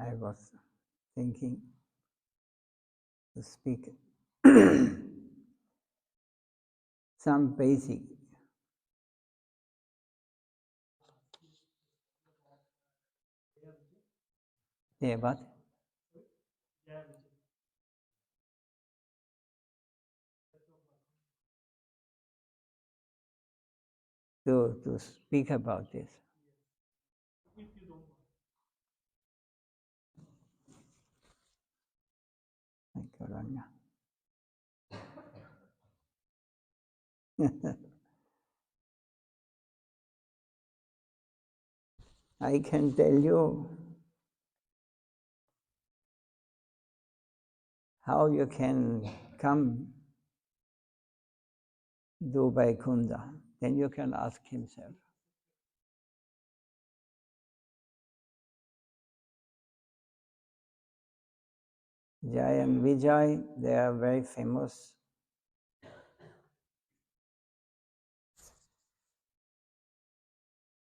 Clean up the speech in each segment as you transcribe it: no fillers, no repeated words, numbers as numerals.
I was thinking to speak some basic. Yeah, what? To speak about this. Corona. I can tell you how you can come to Vaikuntha. Then you can ask himself. Jai and Vijay, they are very famous.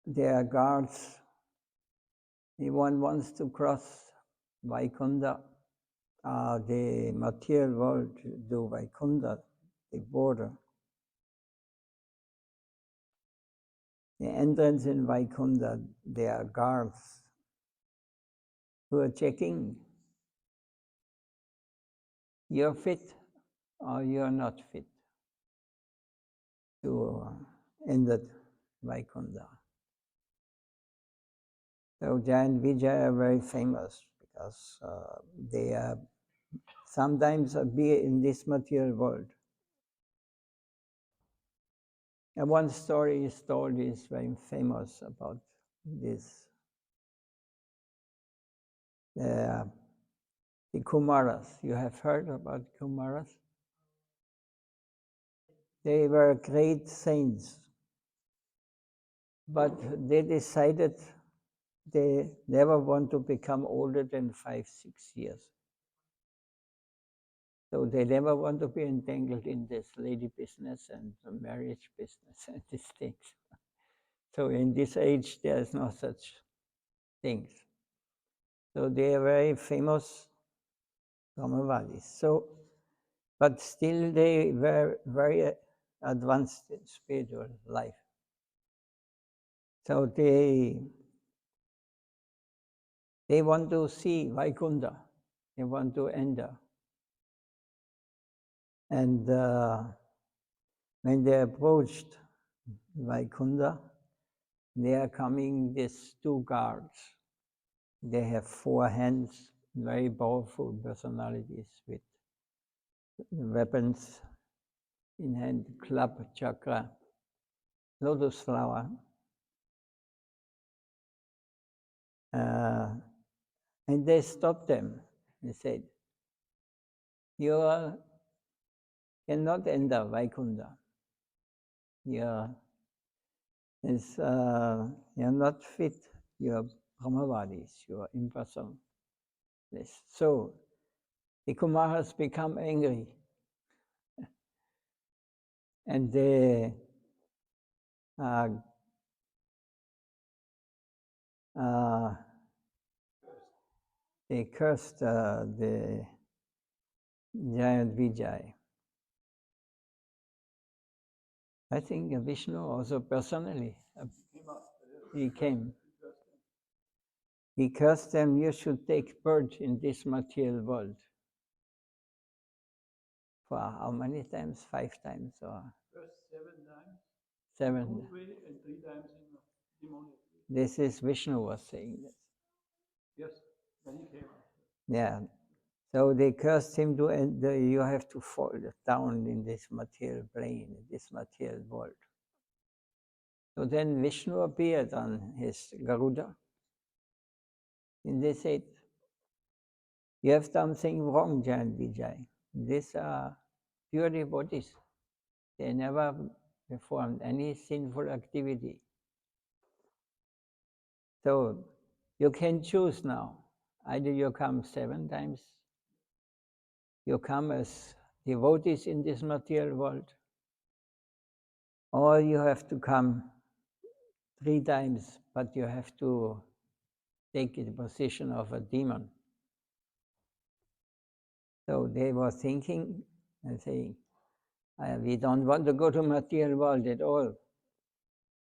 They are guards. If one wants to cross Vaikuntha, the material world, to Vaikuntha, the border. The entrance in Vaikuntha, there are guards who are checking you're fit or you're not fit to enter Vaikuntha. So Jai and Vijay are very famous because they are sometimes be in this material world. And one story is told is very famous about this. The Kumaras. You have heard about Kumaras? They were great saints, but they decided they never want to become older than 5-6 years. So they never want to be entangled in this lady business and the marriage business and these things. So in this age, there is no such things. So they are very famous Brahmavalis. So, but still they were very advanced in spiritual life. So they want to see Vaikuntha. They want to enter. And when they approached Vaikuntha, they are coming these two guards. They have 4 hands, very powerful personalities with weapons in hand, club, chakra, lotus flower. And they stopped them. They said, you cannot enter Vaikuntha. You're not fit. You're Brahmavadis. You're impersonal. So the Kumaras become angry. And they cursed the giant Vijay. I think Vishnu also personally, he came. He cursed them, you should take birth in this material world. For how many times? 5 times? Or? First 7 times. 7. And 3 times in demonic. This is Vishnu was saying this. Yes, when he came. Yeah. So they cursed him to you have to fall down in this material plane, in this material world. So then Vishnu appeared on his Garuda. And they said, you have done something wrong, Giant Vijay. These are pure devotees. They never performed any sinful activity. So you can choose now. Either you come 7 times, you come as devotees in this material world, or you have to come 3 times, but you have to take the position of a demon. So they were thinking and saying, we don't want to go to material world at all.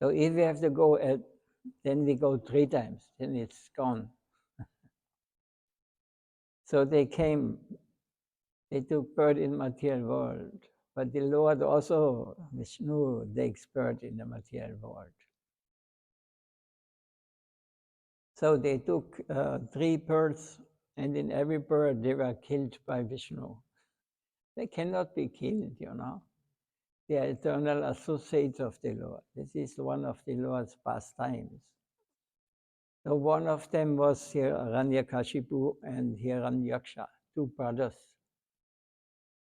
So if we have to go, then we go 3 times, then it's gone. So they came, they took birth in material world. But the Lord also, Vishnu, takes birth in the material world. So they took 3 births, and in every birth they were killed by Vishnu. They cannot be killed, you know. They are eternal associates of the Lord. This is one of the Lord's pastimes. So one of them was Hiranyakashipu and Hiranyaksha, 2 brothers.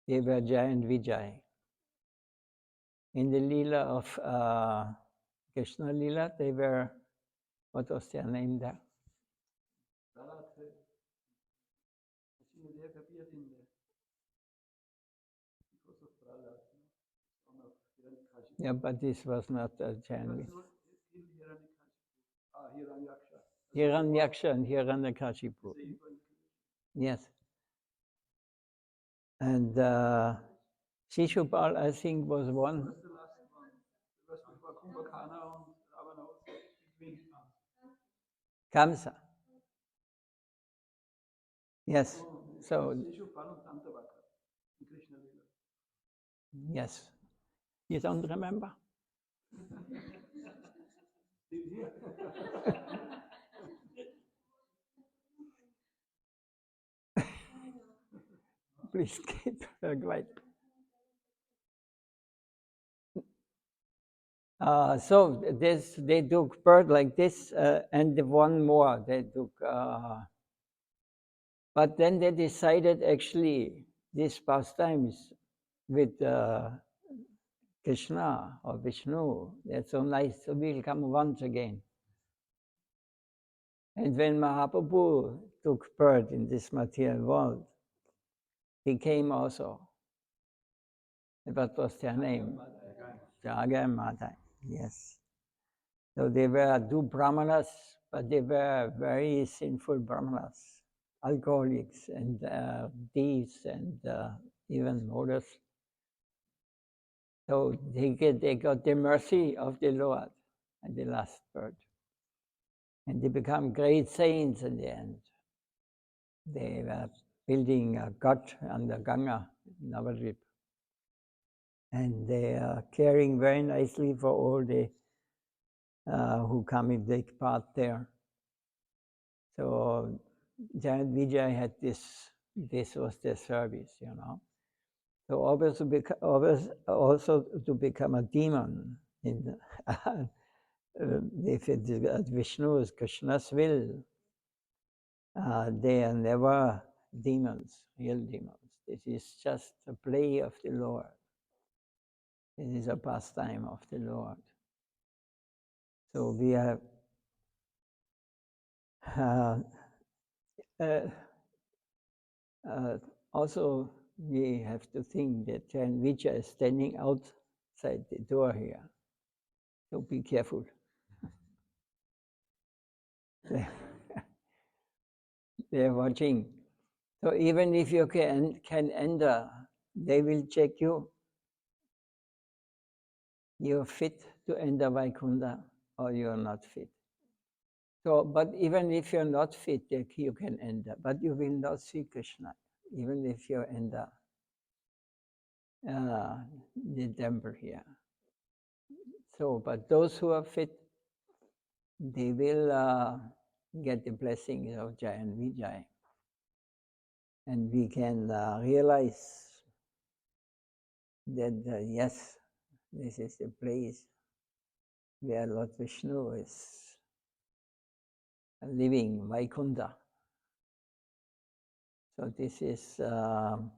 They were Jai and Vijay. In the Leela of Krishna Leela, they were, what was their name there? Yeah, but this was not a Jain. Hiranyaksha and Hiranyakashipu. Yes. And Shishupal, I think, was one. Kamsa. Yes. So. Yes. You don't remember? Please keep quiet. So they took birth like this, and one more they took. But then they decided actually these pastimes with Krishna or Vishnu, they're so nice, so we'll come once again. And when Mahaprabhu took birth in this material world, he came also. What was their name? Jaga and Madai, yes. So they were 2 brahmanas, but they were very sinful brahmanas, alcoholics and thieves and even murderers. So they got the mercy of the Lord at the last birth. And they become great saints in the end. They were building a god on the Ganga, Navadvip. And they are caring very nicely for all the who come and take part there. So Giant Vijay had this was their service, you know. So also to become a demon in if it is Vishnu's, Krishna's will, they are never demons, real demons. This is just a play of the Lord. This is a pastime of the Lord. So we have also we have to think that Jain Vijay is standing outside the door here. So be careful. They're watching. So even if you can enter, they will check you. You're fit to enter Vaikuntha or you're not fit. So, but even if you're not fit, you can enter. But you will not see Krishna, even if you enter the temple here. So, but those who are fit, they will get the blessings of Jai and Vijay. And we can realize that, yes, this is the place where Lord Vishnu is living, Vaikuntha. So this is the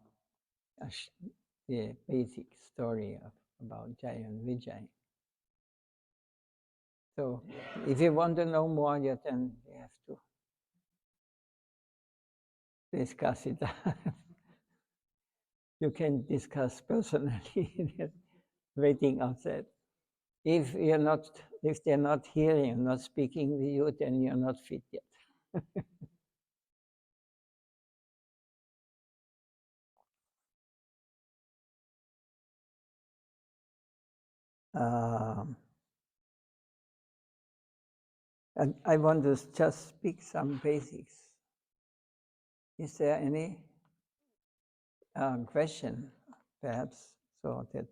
basic story about Jai and Vijay. So if you want to know more, then you have to discuss it. You can discuss personally, waiting outside. If they're not hearing, not speaking with you, then you're not fit yet. Um, and I want to just speak some basics. Is there any question, perhaps, so that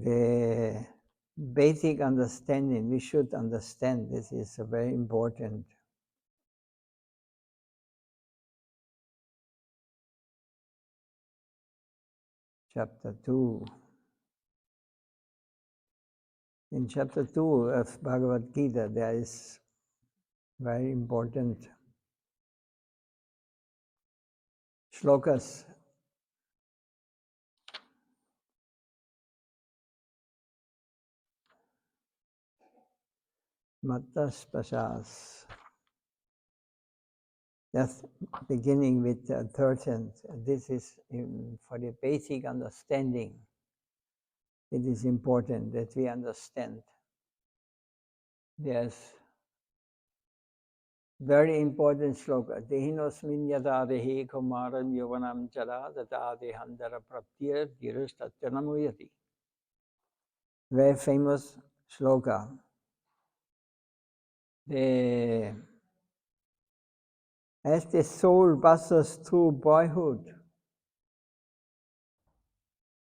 the basic understanding, we should understand this is a very important. Chapter 2. In chapter 2 of Bhagavad Gita, there is very important shlokas. Matas Pasas. That's beginning with 13th. This is for the basic understanding. It is important that we understand. There's very important sloka. Dehinosmin yada dehi kumaram yovanam jara tata dehandara praptir dhirastatyanamuyati. Very famous sloka. As the soul passes through boyhood,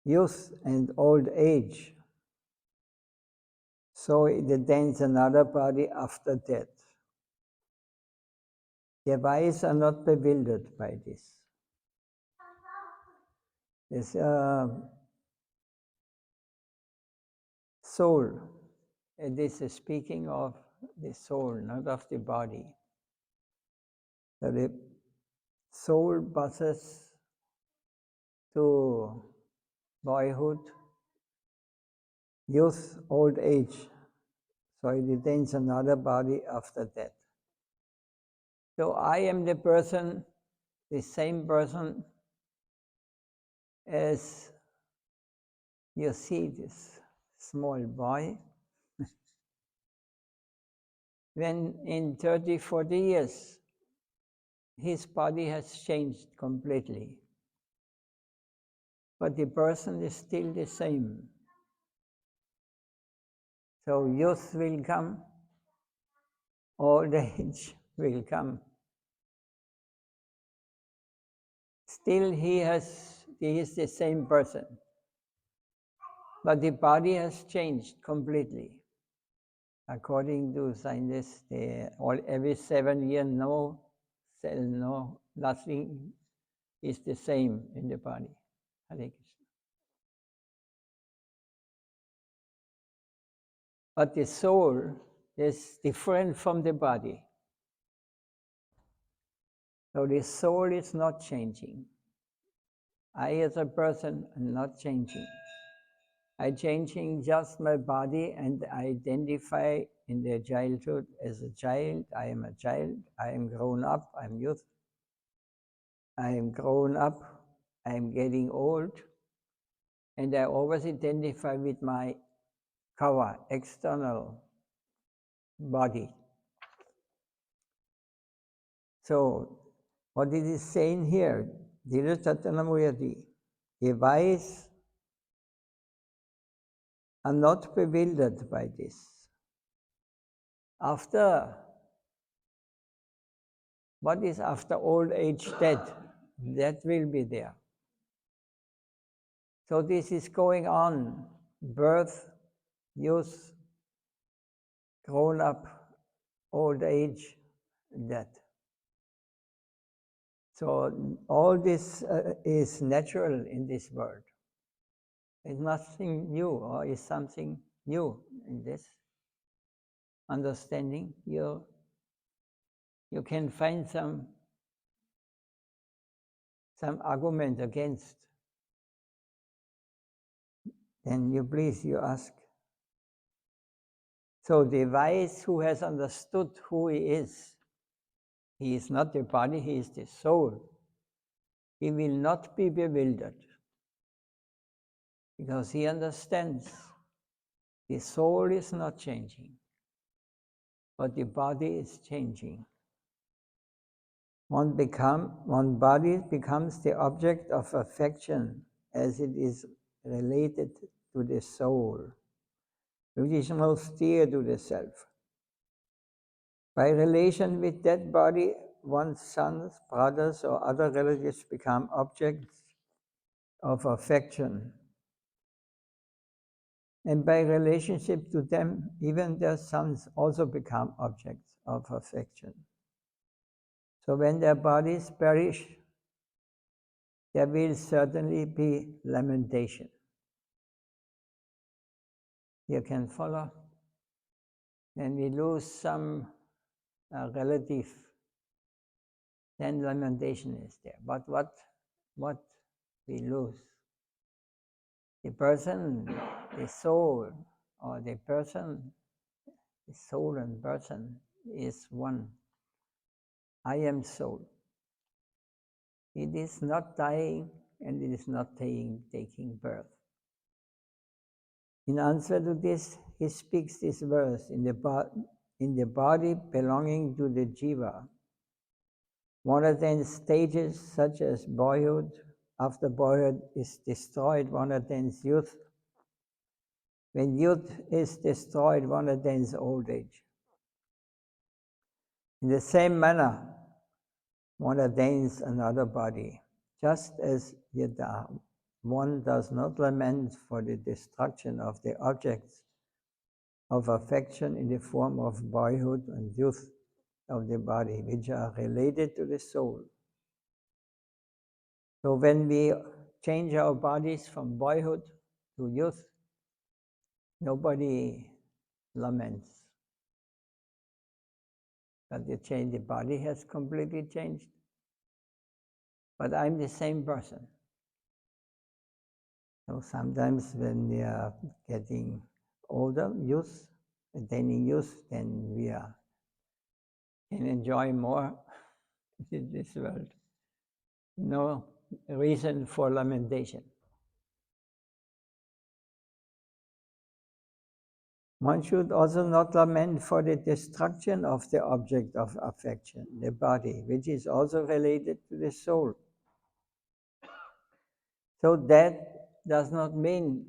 youth and old age, so it attains another body after death. The wise are not bewildered by this. This soul, and this is speaking of the soul, not of the body. So the soul passes to boyhood, youth, old age, so it attains another body after death. So I am the person, the same person as you see this small boy. When in 30, 40 years, his body has changed completely. But the person is still the same. So youth will come, old age will come. Still he is the same person. But the body has changed completely. According to scientists, every 7 years, nothing is the same in the body. Hare Krishna. But the soul is different from the body. So the soul is not changing. I as a person am not changing. I'm changing just my body and I identify in their childhood as a child. I am a child. I am grown up. I'm youth. I am grown up. I am getting old. And I always identify with my kava, external body. So, what it is saying here, Dhiratattanamuyati, the wise are not bewildered by this. What is after old age death? That will be there. So this is going on, birth, youth, grown up, old age, death. So all this is natural in this world. It's nothing new, or is something new in this understanding. You can find some argument against. Then you ask. So the wise who has understood who he is not the body, he is the soul. He will not be bewildered. because he understands the soul is not changing, but the body is changing. One body becomes the object of affection as it is related to the soul, which is most dear to the self. By relation with that body, one's sons, brothers, or other relatives become objects of affection. And by relationship to them, even their sons also become objects of affection. So when their bodies perish, there will certainly be lamentation. You can follow? When we lose some relative, then lamentation is there. But what we lose? The person, the soul, or the person, the soul and person is one. I am soul. It is not dying and it is not taking birth. In answer to this, he speaks this verse in the body belonging to the jiva. One attains stages such as boyhood. After boyhood is destroyed, one attains youth. When youth is destroyed, one attains old age. In the same manner, one attains another body, just as yet one does not lament for the destruction of the objects of affection in the form of boyhood and youth of the body, which are related to the soul. So when we change our bodies from boyhood to youth, nobody laments. But the body has completely changed. But I'm the same person. So sometimes when we are getting older, attaining youth, then we can enjoy more in this world. No reason for lamentation. One should also not lament for the destruction of the object of affection, the body, which is also related to the soul. So that does not mean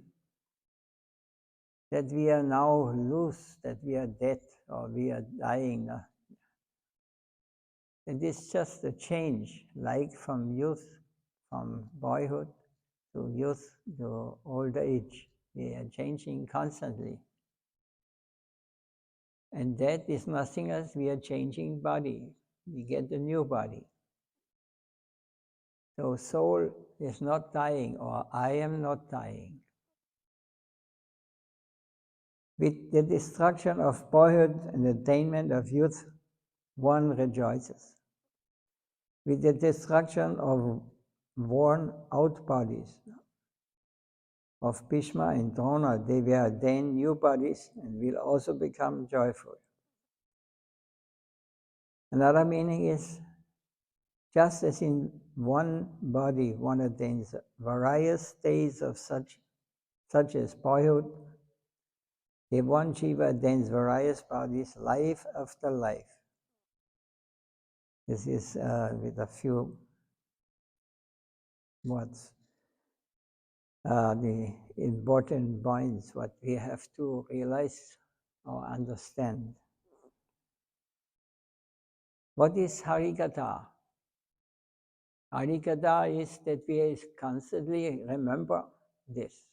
that we are now loose, that we are dead or we are dying. It is just a change, like from youth, from boyhood to youth to old age. We are changing constantly. And that is nothing else, we are changing body. We get a new body. So soul is not dying, or I am not dying. With the destruction of boyhood and attainment of youth, one rejoices. With the destruction of worn-out bodies, of Bhishma and Drona, they will attain new bodies and will also become joyful. Another meaning is, just as in one body one attains various states of such as boyhood, the one jiva attains various bodies, life after life. This is with a few words. The important points, what we have to realize or understand. What is Harikatha? Harikatha is that we constantly remember this.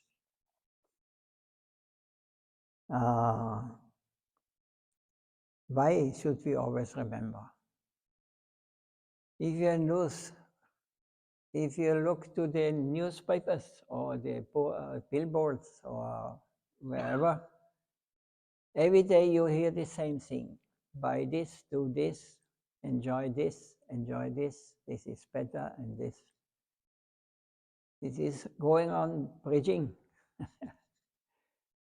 Why should we always remember? If you look to the newspapers or the billboards or wherever, every day you hear the same thing. Buy this, do this, enjoy this, this is better, and this. This is going on preaching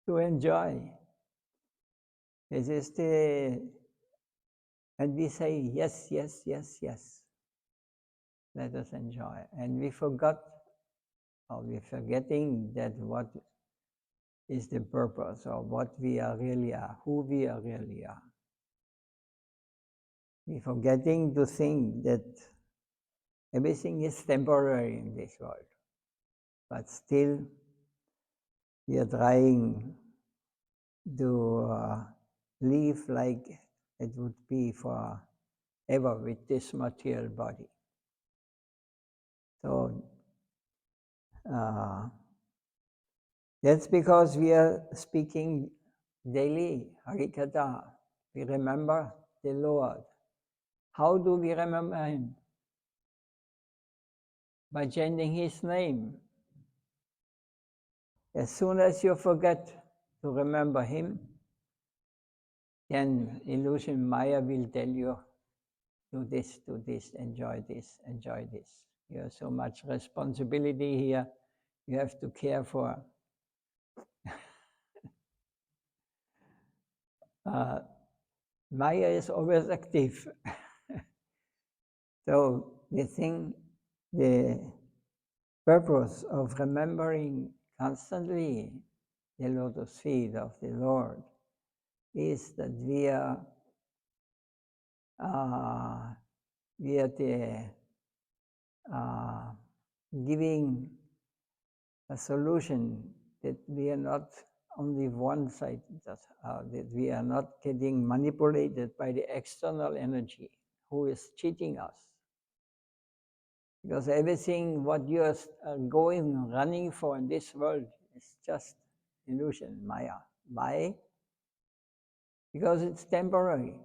to enjoy. This is and we say yes, yes, yes, yes. Let us enjoy. And we forgot or we're forgetting that what is the purpose or what we are really are, who we are really are. We're forgetting to think that everything is temporary in this world, but still we are trying to live like it would be forever with this material body. So that's because we are speaking daily Harikatha. We remember the Lord. How do we remember Him? By chanting His name. As soon as you forget to remember Him, then illusion Maya will tell you, do this, enjoy this, enjoy this. You have so much responsibility here. You have to care for. Maya is always active. So the purpose of remembering constantly the lotus feet of the Lord is that we are giving a solution that we are not only one side, that we are not getting manipulated by the external energy who is cheating us. Because everything what you are running for in this world is just illusion, Maya. Why? Because it's temporary.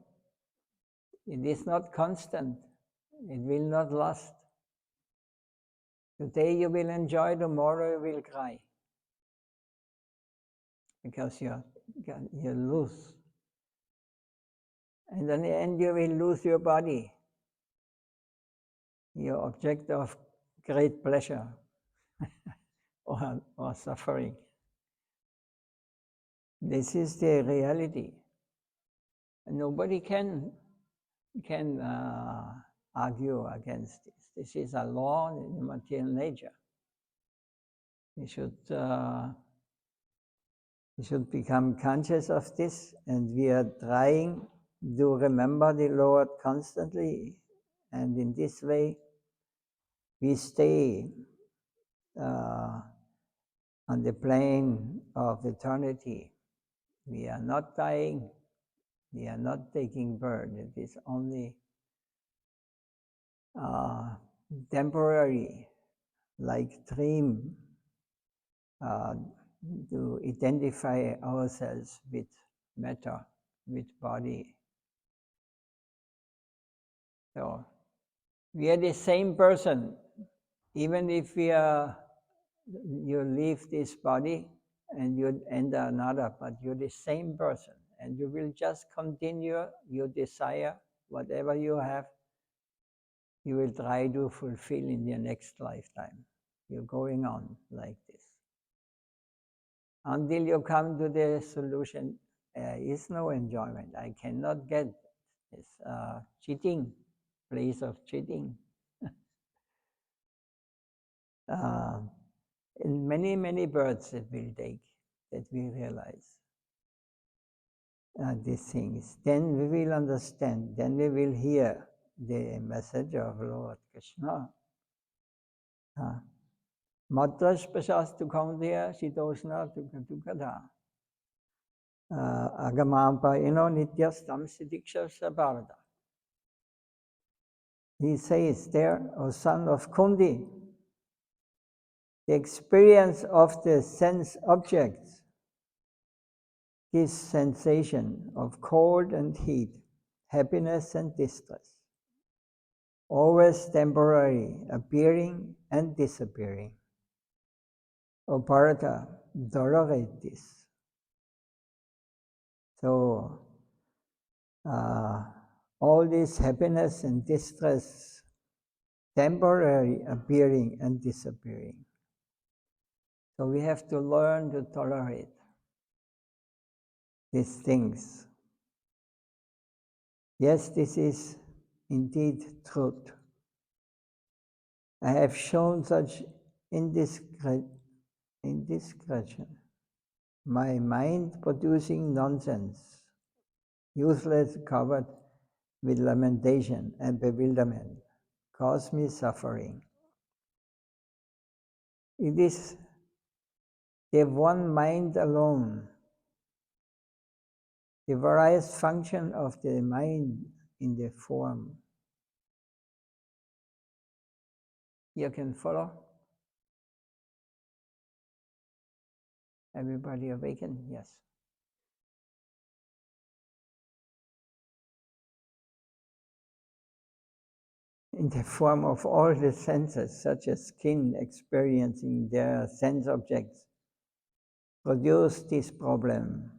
It is not constant. It will not last. Today you will enjoy, tomorrow you will cry. Because you lose. And in the end you will lose your body, your object of great pleasure or suffering. This is the reality. And nobody can argue against this. This is a law in the material nature. We should become conscious of this, and we are trying to remember the Lord constantly, and in this way we stay on the plane of eternity. We are not dying, we are not taking birth. It is only temporary, like dream, to identify ourselves with matter, with body. So we are the same person, even if you leave this body and you enter another, but you're the same person, and you will just continue your desire, whatever you have, you will try to fulfill in your next lifetime. You're going on like this. Until you come to the solution, there is no enjoyment. I cannot get this cheating, place of cheating. In many, many births it will take that we realize these things. Then we will understand, then we will hear the message of Lord Krishna. Matras pasastu Gaudiya sitoshna tukada. Agamampa nityastam siddhiksha sabharata. He says there, O son of Kundi, the experience of the sense objects is sensation of cold and heat, happiness and distress, always temporary, appearing and disappearing. O Bharata, tolerate this. So, all this happiness and distress, temporary, appearing and disappearing. So we have to learn to tolerate these things. Yes, this is indeed truth. I have shown such indiscretion, my mind producing nonsense, useless, covered with lamentation and bewilderment, cause me suffering. It is the one mind alone, the various function of the mind in the form. You can follow? Everybody awakened? Yes. In the form of all the senses, such as skin experiencing their sense objects, produce this problem.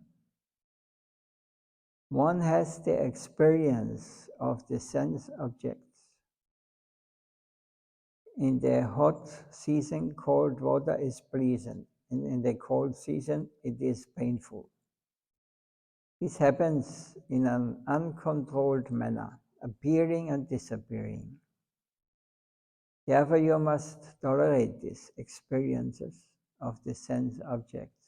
One has the experience of the sense objects. In the hot season, cold water is pleasant, and in the cold season, it is painful. This happens in an uncontrolled manner, appearing and disappearing. Therefore, you must tolerate these experiences of the sense objects.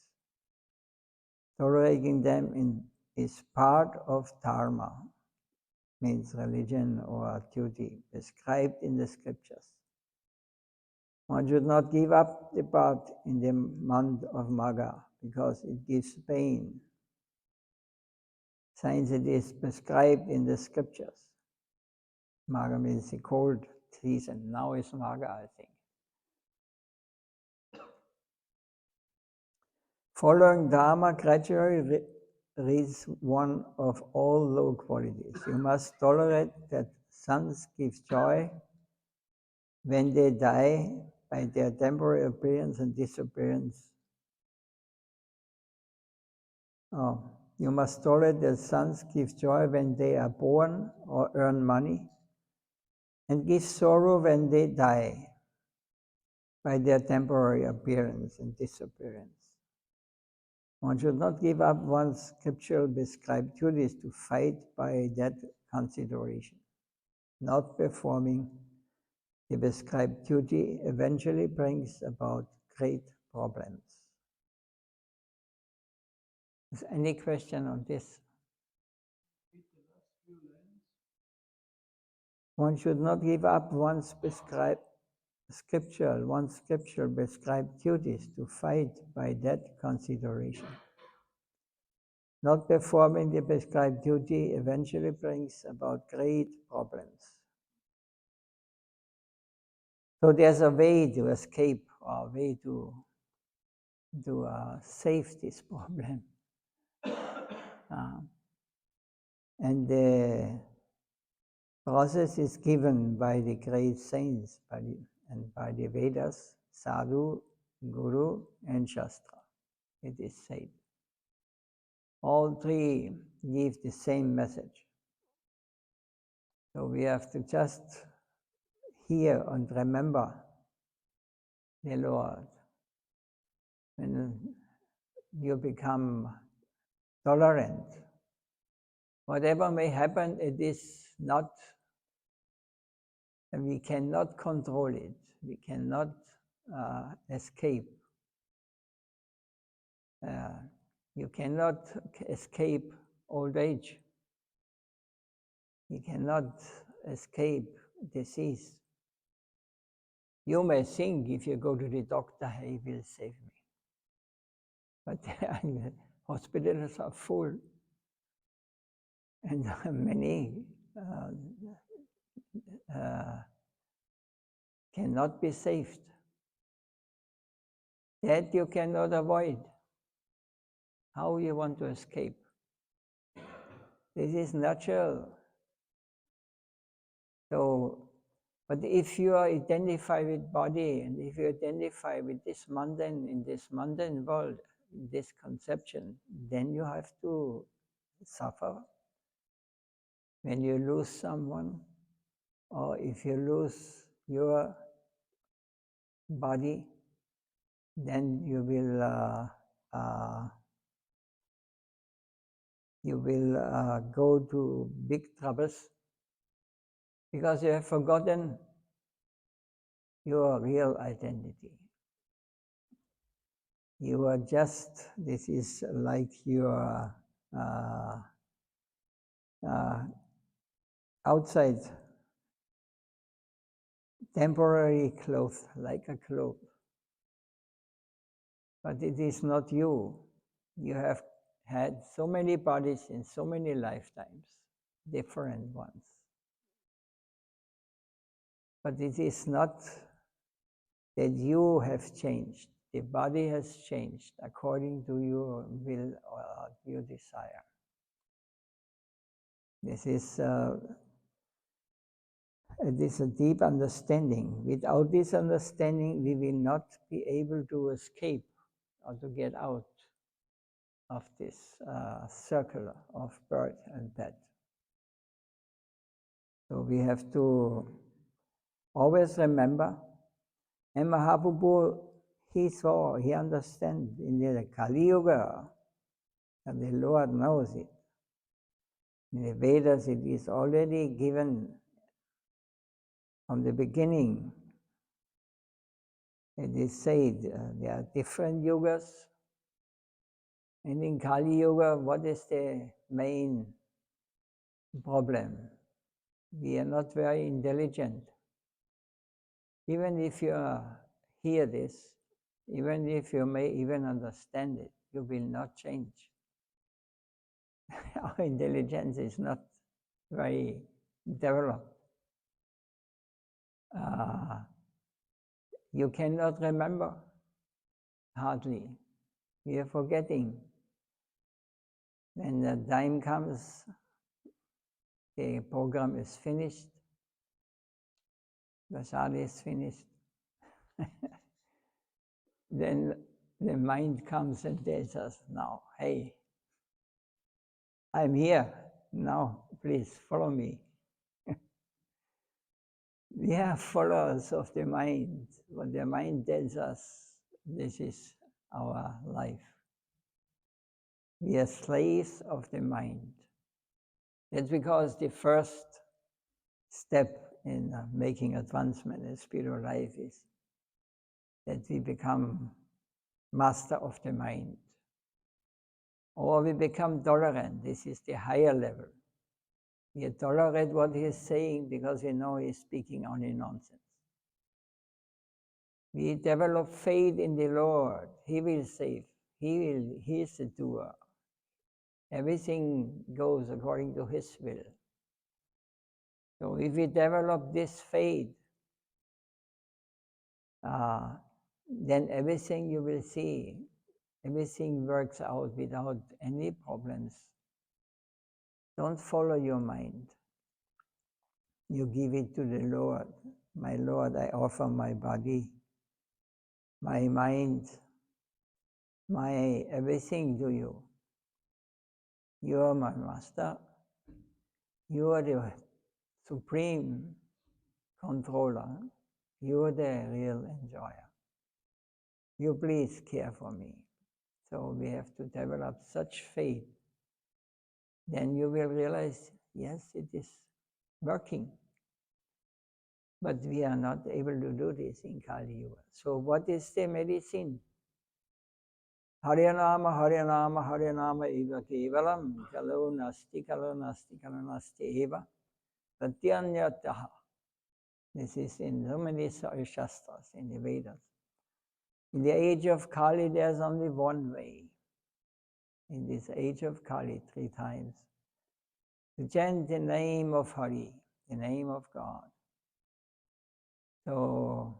Tolerating them is part of dharma, means religion or duty, prescribed in the scriptures. One should not give up the path in the month of Magha, because it gives pain, since it is prescribed in the scriptures. Magha means the cold season. Now is Magha, I think. Following Dharma gradually reads one of all low qualities. You must tolerate that sons give joy when they die by their temporary appearance and disappearance. You must tolerate that sons give joy when they are born or earn money, and give sorrow when they die by their temporary appearance and disappearance. One should not give up one's scriptural prescribed duties to fight by that consideration. Not performing the prescribed duty eventually brings about great problems. Is any question on this? One should not give up one's prescribed one's scriptural prescribed duties to fight by that consideration. Not performing the prescribed duty eventually brings about great problems. So there's a way to escape, or a way to save this problem. And the process is given by the great saints and by the Vedas, Sadhu, Guru, and Shastra. It is said. All three give the same message. So we have to just hear and remember the Lord. When you become tolerant, whatever may happen, it is not, and we cannot control it. We cannot escape. You cannot escape old age. You cannot escape disease. You may think if you go to the doctor, he will save me. But the hospitals are full, and many cannot be saved. That you cannot avoid. How you want to escape? This is natural. So, but if you are identified with body, and if you identify with this mundane, in this mundane world, in this conception, then you have to suffer. When you lose someone, or if you lose your body, then you will go to big troubles, because you have forgotten your real identity. You are just, this is like your outside temporary cloth, like a cloak. But it is not you. You have had so many bodies in so many lifetimes, different ones. But it is not that you have changed. The body has changed according to your will or your desire. This is a deep understanding. Without this understanding, we will not be able to escape or to get out of this circle of birth and death. So we have to always remember, and Mahaprabhu, he understands in the Kali Yuga, and the Lord knows it. In the Vedas, it is already given from the beginning. It is said there are different yugas, and in Kali Yuga, what is the main problem? We are not very intelligent. Even if you hear this, even if you may even understand it, you will not change. Our intelligence is not very developed. You cannot remember, hardly. We are forgetting. When the time comes, the program is finished, the sadhana is finished. Then the mind comes and tells us, now, hey, I'm here, now please follow me. We are followers of the mind. What the mind tells us, this is our life. We are slaves of the mind. That's because the first step in making advancement in spiritual life is that we become master of the mind. Or we become tolerant. This is the higher level. We tolerate what he is saying because we know he is speaking only nonsense. We develop faith in the Lord. He will save. He is the doer. Everything goes according to his will. So if we develop this faith, then everything you will see, everything works out without any problems. Don't follow your mind. You give it to the Lord. My Lord, I offer my body, my mind, my everything to you. You are my master. You are the supreme controller. You are the real enjoyer. You please care for me. So we have to develop such faith. Then you will realize, yes, it is working. But we are not able to do this in Kali Yuga. So what is the medicine? Harinama, Harinama, Harinama eva kevalam, kalo nasti, kalo nasti, kalo nasti eva, pratyanyataha. This is in so many Shastras, in the Vedas. In the age of Kali, there's only one way. In this age of Kali, 3 times, to chant the name of Hari, the name of God. So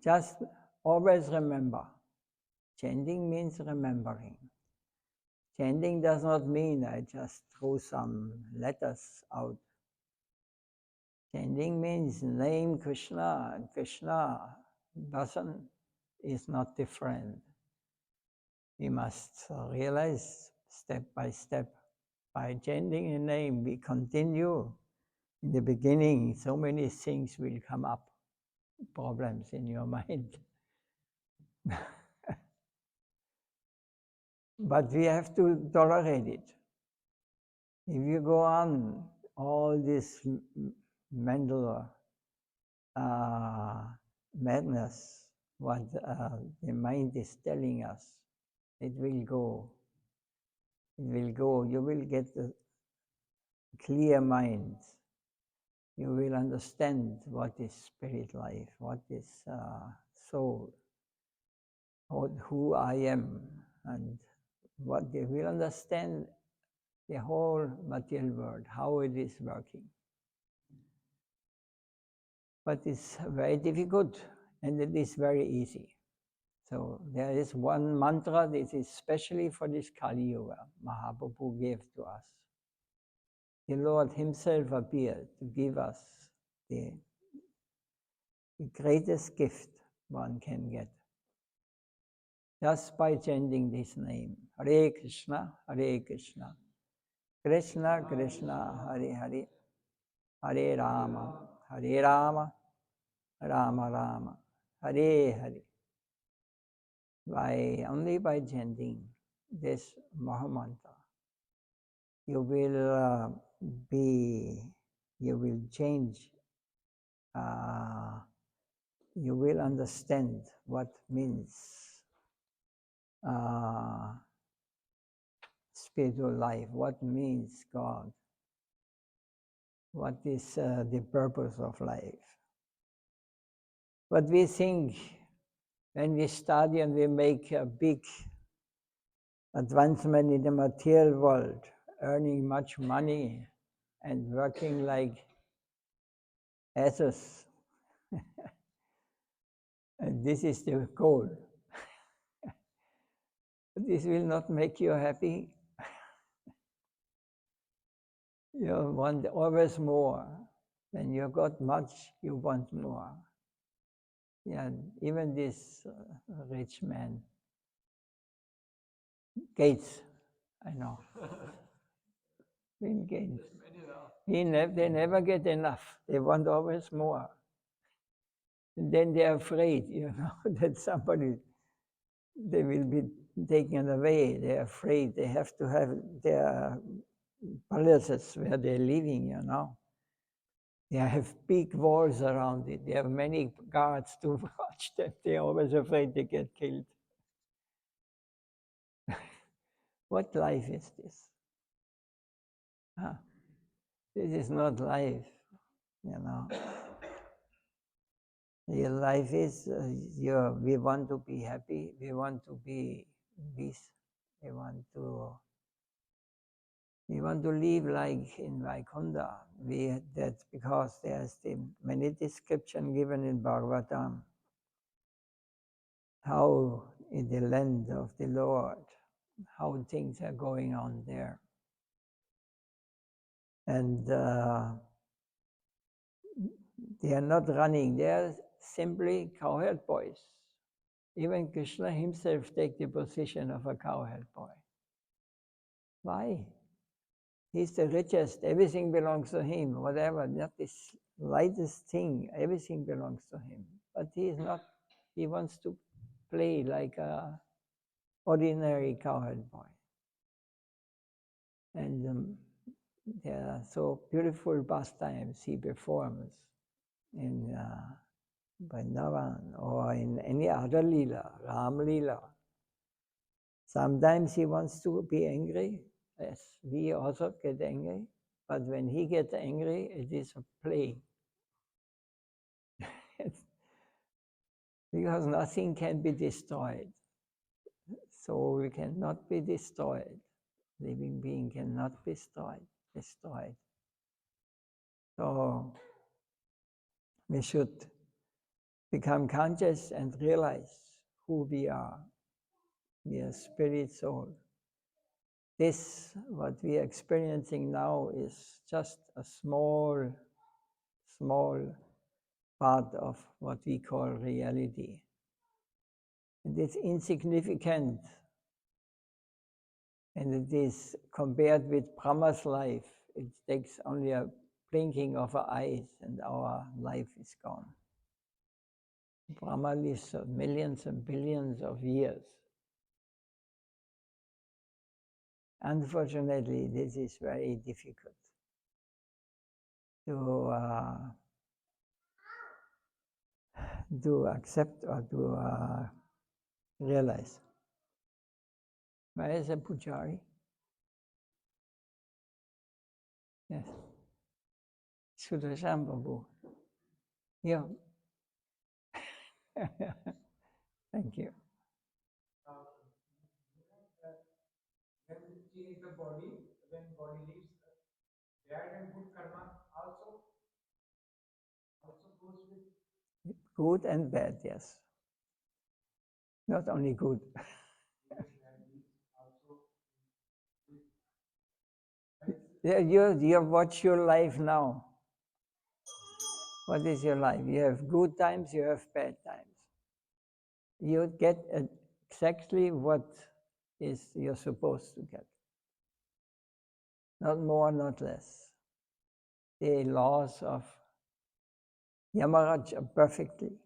just always remember, chanting means remembering. Chanting does not mean I just throw some letters out. Chanting means name Krishna, and Krishna is not different. We must realize step by step. By chanting a name, we continue. In the beginning, so many things will come up, problems in your mind. But we have to tolerate it. If you go on all this mental madness, what the mind is telling us, It will go. It will go. You will get a clear mind. You will understand what is spirit life, what is soul, who I am, and what you will understand the whole material world, how it is working. But it's very difficult and it is very easy. So there is one mantra that is specially for this Kali Yuga, Mahaprabhu gave to us. The Lord himself appeared to give us the greatest gift one can get. Just by chanting this name, Hare Krishna, Hare Krishna, Krishna Krishna, Hare Hare, Hare Rama, Hare Rama, Rama Rama, Hare Hare. Only by chanting this Mahamantra, you will change, you will understand what means spiritual life, what means God, what is the purpose of life. But we think when we study and we make a big advancement in the material world, earning much money and working like asses, and this is the goal. This will not make you happy. You want always more. When you got much, you want more. Yeah, even this rich man, Gates, I know, Bill Gates, they never get enough. They want always more. And then they're afraid, that somebody, they will be taken away. They're afraid. They have to have their palaces where they're living, They have big walls around it. They have many guards to watch them. They're always afraid they get killed. What life is this? Huh? This is not life, Your life is, we want to be happy. We want to be peace. We want to live like in Vaikuntha. That's because there's many description given in Bhagavatam, how in the land of the Lord, how things are going on there. And they are not running, they are simply cowherd boys. Even Krishna himself takes the position of a cowherd boy. Why? He's the richest, everything belongs to him, whatever, not the lightest thing, everything belongs to him. But he is not, he wants to play like a ordinary cowherd boy. And there are so beautiful pastimes he performs in Vrindavan or in any other Leela, Ram Leela. Sometimes he wants to be angry, as we also get angry, but when he gets angry, it is a play. Because nothing can be destroyed. Soul cannot be destroyed. Living being cannot be destroyed. So we should become conscious and realize who we are. We are spirit soul. This, what we are experiencing now, is just a small part of what we call reality. And it's insignificant. And it is compared with Brahma's life, it takes only a blinking of our eyes and our life is gone. Brahma lives millions and billions of years. Unfortunately, this is very difficult to accept or to realize. Where is a Pujari? Yes. Sudarshan Babu. Yeah. Thank you. When we change the body, when body leaves, bad and good karma also goes with Good and bad, yes. Not only good. Yeah, you watch your life now. What is your life? You have good times, you have bad times. You get exactly what is you're supposed to get. Not more, not less. The laws of Yamaraj are perfectly.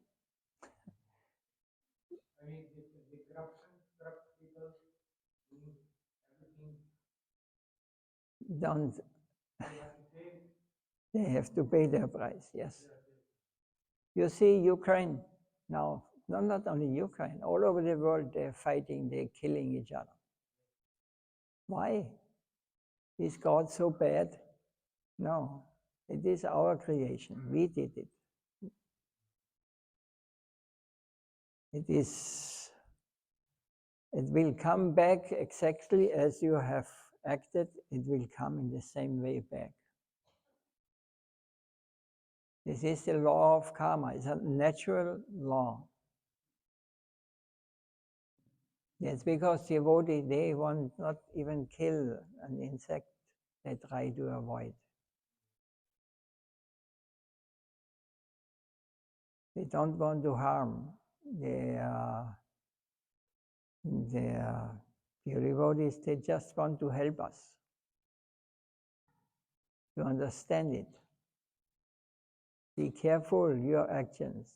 I mean, the corruption, corrupt people doing everything. Don't They have to pay. they have to pay their price, yes. You see Ukraine now, not only Ukraine, all over the world they're fighting, they're killing each other. Why? Is God so bad? No, it is our creation. We did it. It will come back exactly as you have acted. It will come in the same way back. This is the law of karma. It's a natural law. Yes, because devotee, they want not even kill an insect. They try to avoid. They don't want to harm their pure devotees. They just want to help us to understand it. Be careful your actions.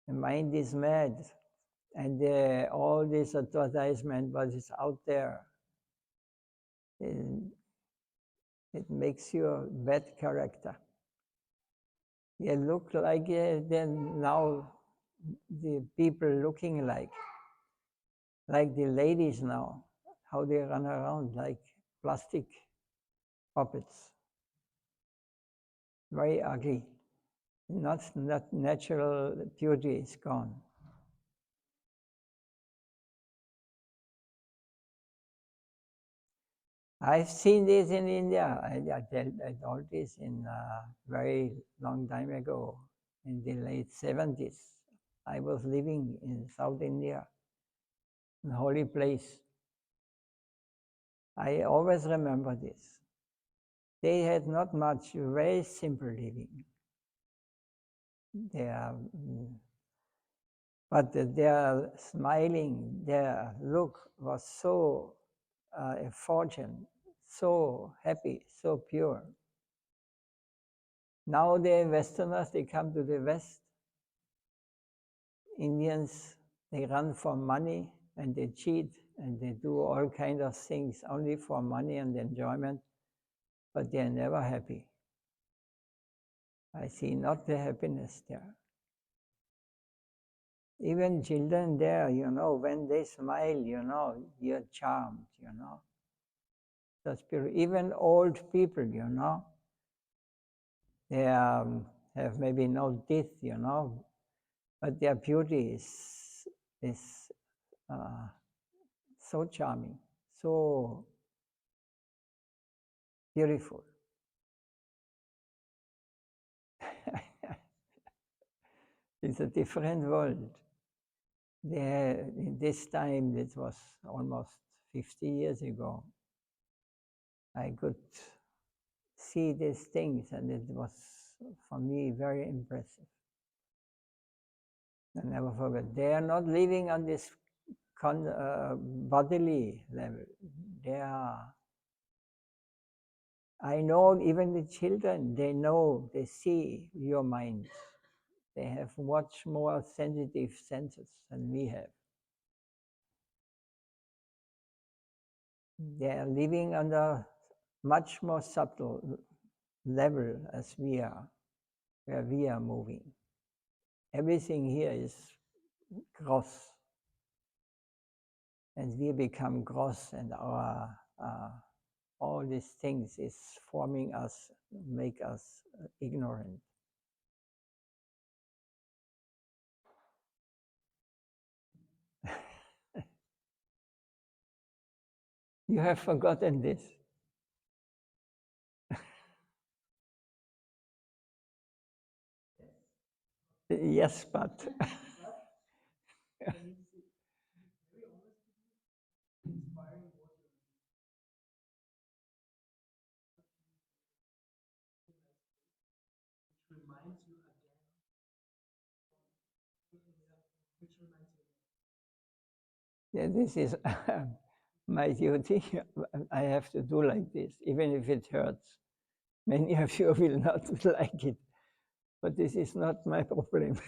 The mind is mad, and all this advertisement, what is out there, it makes you a bad character. You look like then now the people looking like the ladies now, how they run around like plastic puppets. Very ugly. Not natural beauty is gone. I've seen this in India. I told this in a very long time ago, in the late 70s. I was living in South India, in a holy place. I always remember this. They had not much, very simple living. But their smiling, their look was so effulgent, so happy, so pure. Now the Westerners, they come to the West. Indians, they run for money and they cheat and they do all kinds of things only for money and enjoyment, but they're never happy. I see not the happiness there. Even children there, when they smile, you're charmed, That's pure. Even old people, they have maybe no teeth, but their beauty is so charming, so beautiful. It's a different world. There, in this time, it was almost 50 years ago, I could see these things, and it was, for me, very impressive. I never forget. They are not living on this bodily level. They are. I know even the children, they see your mind. They have much more sensitive senses than we have. They are living on a much more subtle level as we are, where we are moving. Everything here is gross. and we become gross, and our all these things is forming us, make us ignorant. You have forgotten this. Yes, but yeah, this is my duty. I have to do like this, even if it hurts. Many of you will not like it, but this is not my problem.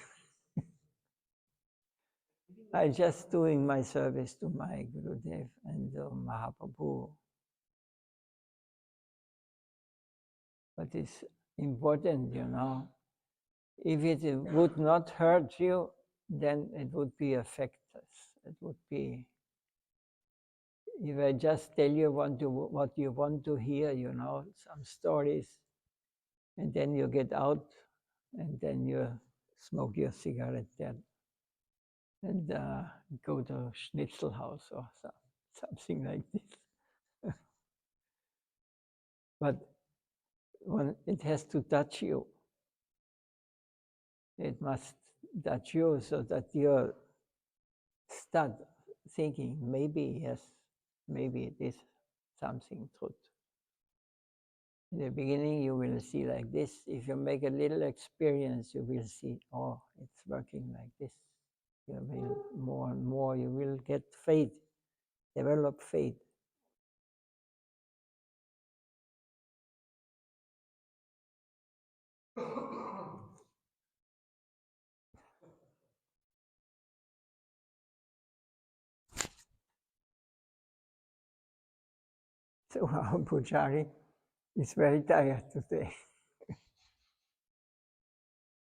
I'm just doing my service to my Gurudev and Mahaprabhu. But it's important, you know. If it would not hurt you, then it would be effectless. It would be, if I just tell you what you want to hear, you know, some stories, and then you get out, and then you smoke your cigarette there, and go to Schnitzel house or something like this. But when it has to touch you, it must touch you so that you start thinking, maybe, yes, maybe it is something truth. In the beginning, you will see like this. If you make a little experience, you will see, oh, it's working like this. You will more and more, you will get faith, develop faith. So our Pujari is very tired today.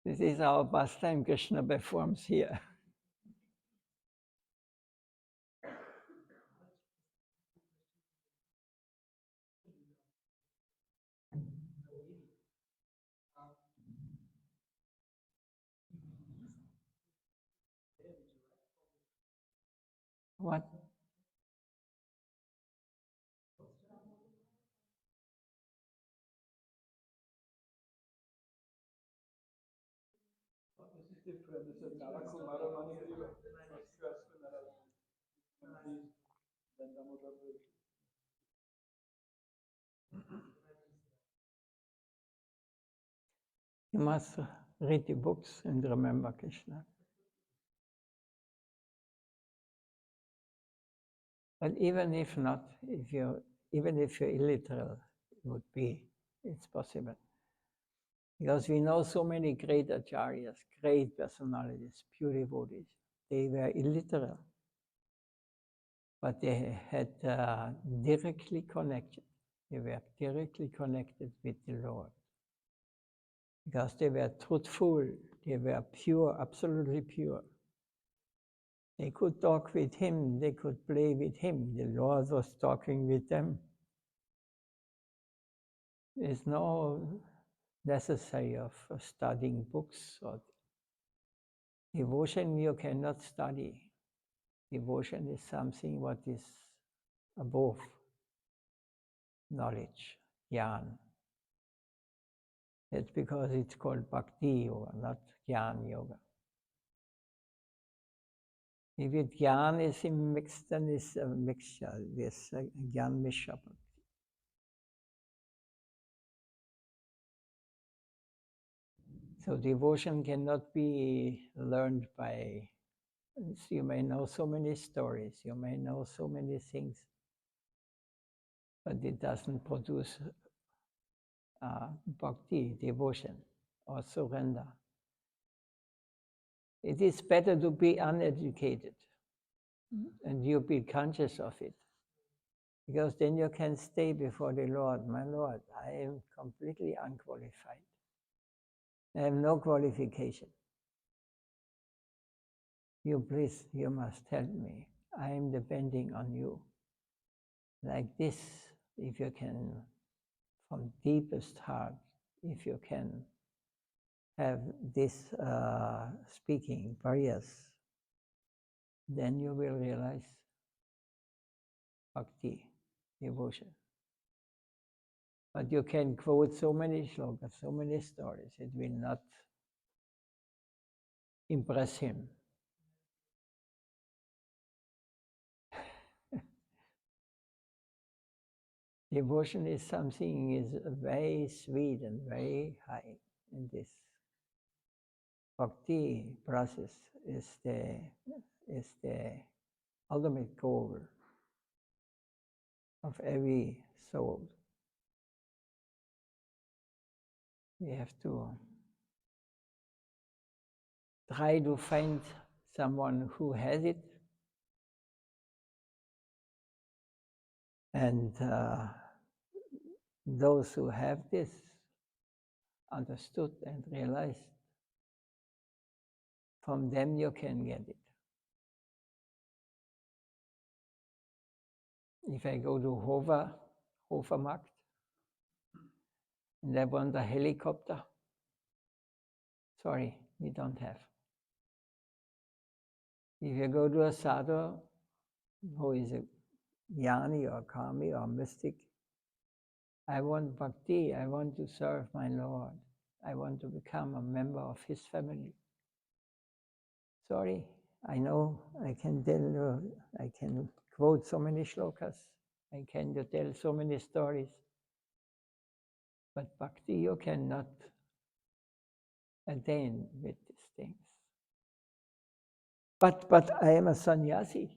This is our pastime Krishna performs here. What? This is different. This is Narakumara Mani first person that has then Damodar. You must read the books and remember Krishna. But even if not, even if you're illiterate, it would be, it's possible. Because we know so many great acharyas, great personalities, pure devotees. They were illiterate, but they had directly connected. They were directly connected with the Lord. Because they were truthful, they were pure, absolutely pure. They could talk with him, they could play with him. The Lord was talking with them. There's no necessary of studying books or devotion. You cannot study. Devotion is something what is above knowledge, jnana. That's because it's called Bhakti yoga, not jnana yoga. If it jnana is mixed, then it's a mixture. This jnana mixture. So devotion cannot be learned by, you may know so many stories, you may know so many things, but it doesn't produce bhakti, devotion, or surrender. It is better to be uneducated and you be conscious of it, because then you can stay before the Lord. My Lord, I am completely unqualified. I have no qualification. You please, you must help me. I am depending on you. Like this, if you can, from deepest heart, if you can have this speaking prayers, then you will realize bhakti, devotion. But you can quote so many shlokas, so many stories, it will not impress him. Devotion is something is very sweet and very high in this. Bhakti process is the ultimate goal of every soul. We have to try to find someone who has it, and those who have this understood and realized, from them you can get it. If I go to Hofermarkt, and I want a helicopter, sorry, we don't have. If you go to a sadhu who is a jnani or kami or mystic, I want bhakti, I want to serve my Lord, I want to become a member of his family. Sorry, I know I can tell you, I can quote so many shlokas, I can tell so many stories, but bhakti you cannot attain with these things. But I am a sannyasi.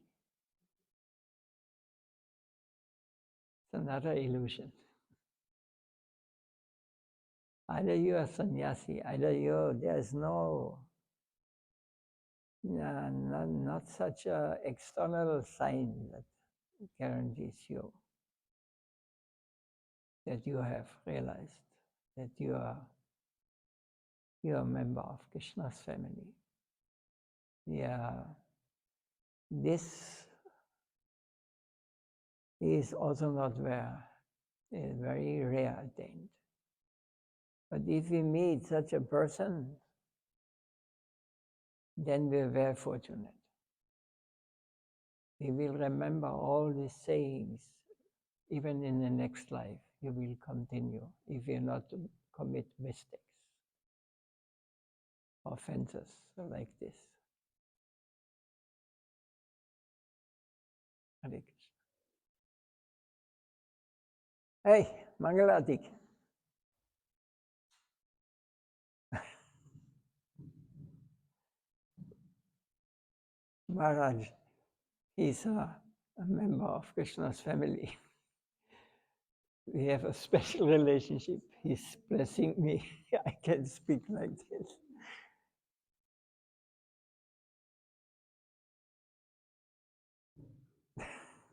It's another illusion. Either you are sannyasi, either there's not such a external sign that guarantees you that you have realized that you are a member of Krishna's family. Yeah, this is also not very rare attained. But if we meet such a person, then we're very fortunate. We will remember all these sayings, even in the next life. You will continue if you're not to commit mistakes, offenses like this. Hare Krishna. Hey, Mangalatik. Maharaj, he's a member of Krishna's family. We have a special relationship. He's blessing me. I can speak like this.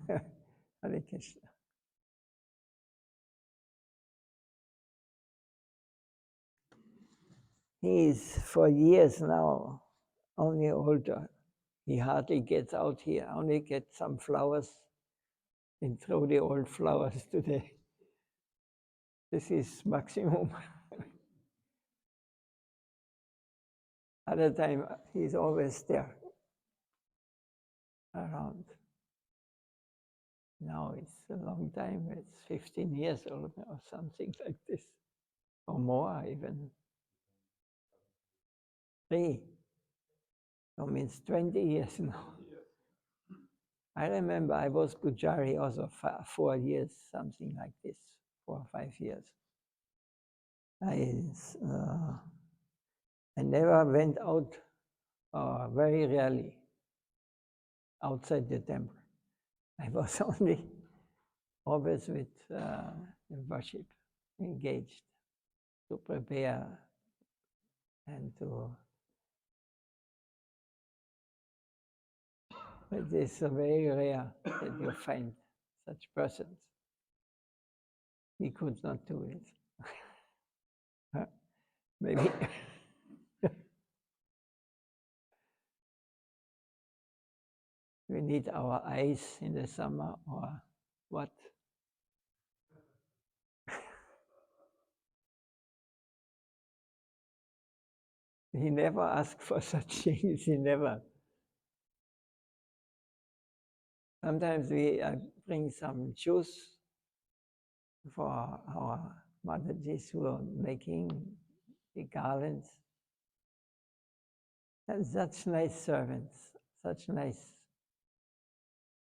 Hare Krishna. He is for years now only older. He hardly gets out here, only gets some flowers and throw the old flowers today. This is maximum. Other time he's always there around. Now it's a long time, it's 15 years old or something like this, or more even. 3. That means 20 years now. I remember I was Gujari also 4 years, something like this, 4 or 5 years. I never went out, very rarely, outside the temple. I was only always with worship, engaged to prepare and to. It is very rare that you find such persons. We could not do it. Maybe. We need our ice in the summer or what? He never asked for such things, he never. Sometimes we bring some juice for our Mataji's who are making the garlands. And such nice servants, such nice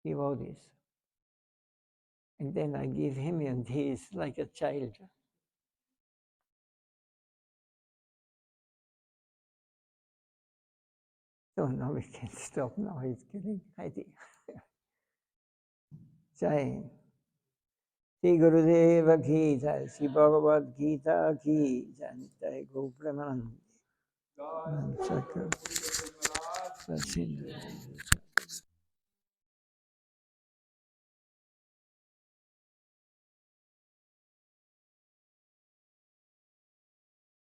devotees. And then I give him and he is like a child. So now we can stop now, he's getting ready. Jai. Shri Gurudeva ki jai, Shri Bhagavad Gita ki jai, Jai Go Pramanand. God, Chakra. Maharaj. Sachin.